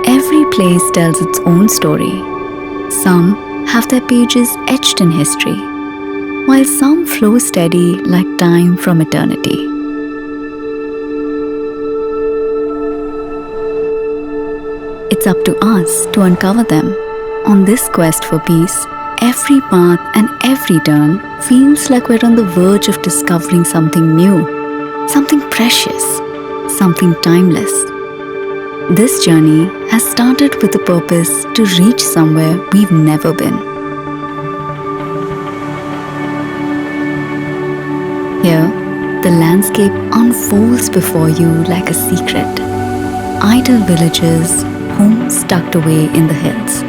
Every place tells its own story. Some have their pages etched in history, while some flow steady like time from eternity. It's up to us to uncover them. On this quest for peace, every path and every turn feels like we're on the verge of discovering something new, something precious, something timeless. This journey has started with the purpose to reach somewhere we've never been. Here, the landscape unfolds before you like a secret. Idle villages, homes tucked away in the hills.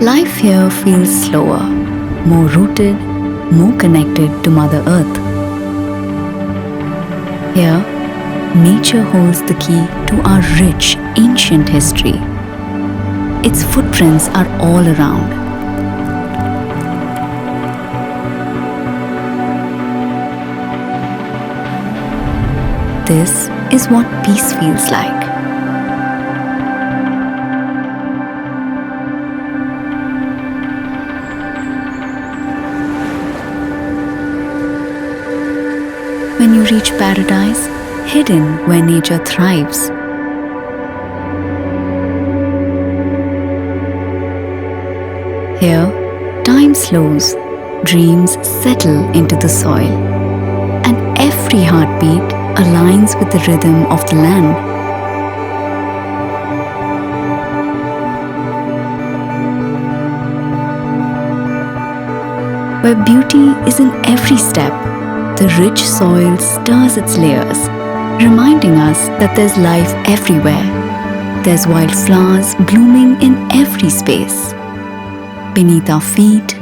Life here feels slower, more rooted, more connected to Mother Earth. Here, nature holds the key to our rich, ancient history. Its footprints are all around. This is what peace feels like. When you reach paradise, hidden where nature thrives. Here, time slows, dreams settle into the soil, and every heartbeat aligns with the rhythm of the land. Where beauty is in every step, the rich soil stirs its layers, reminding us that there's life everywhere. There's wildflowers blooming in every space. Beneath our feet,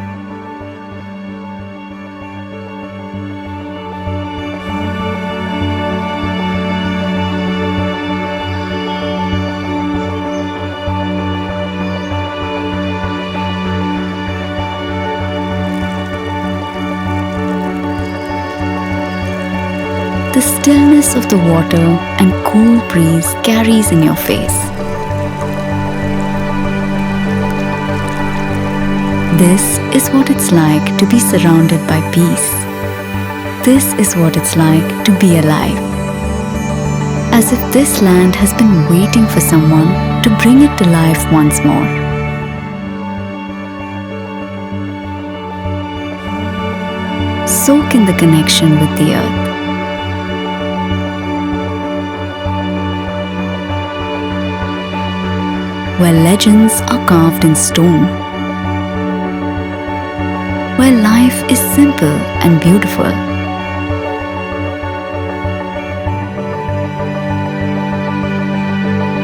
the stillness of the water and cool breeze carries in your face. This is what it's like to be surrounded by peace. This is what it's like to be alive. As if this land has been waiting for someone to bring it to life once more. Soak in the connection with the earth. Where legends are carved in stone, where life is simple and beautiful,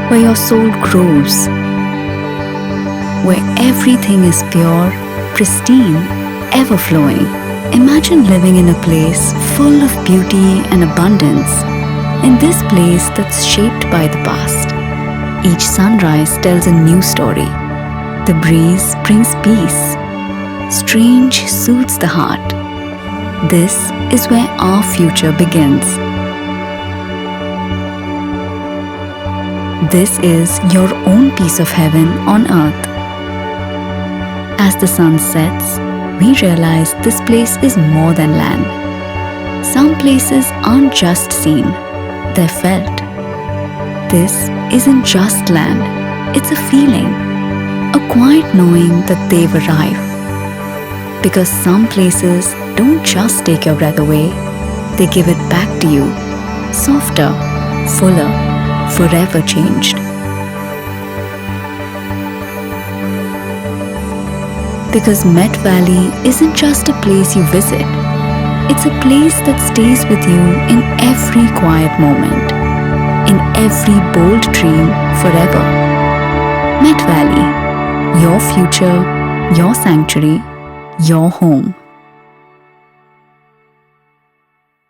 where your soul grows, where everything is pure, pristine, ever-flowing. Imagine living in a place full of beauty and abundance, in this place that's shaped by the past. Each sunrise tells a new story. The breeze brings peace. Strange soothes the heart. This is where our future begins. This is your own piece of heaven on earth. As the sun sets, we realize this place is more than land. Some places aren't just seen, they're felt. This isn't just land, it's a feeling, a quiet knowing that they've arrived. Because some places don't just take your breath away, they give it back to you, softer, fuller, forever changed. Because Met Valley isn't just a place you visit, it's a place that stays with you in every quiet moment, in every bold dream forever. Met Valley, your future, your sanctuary, your home.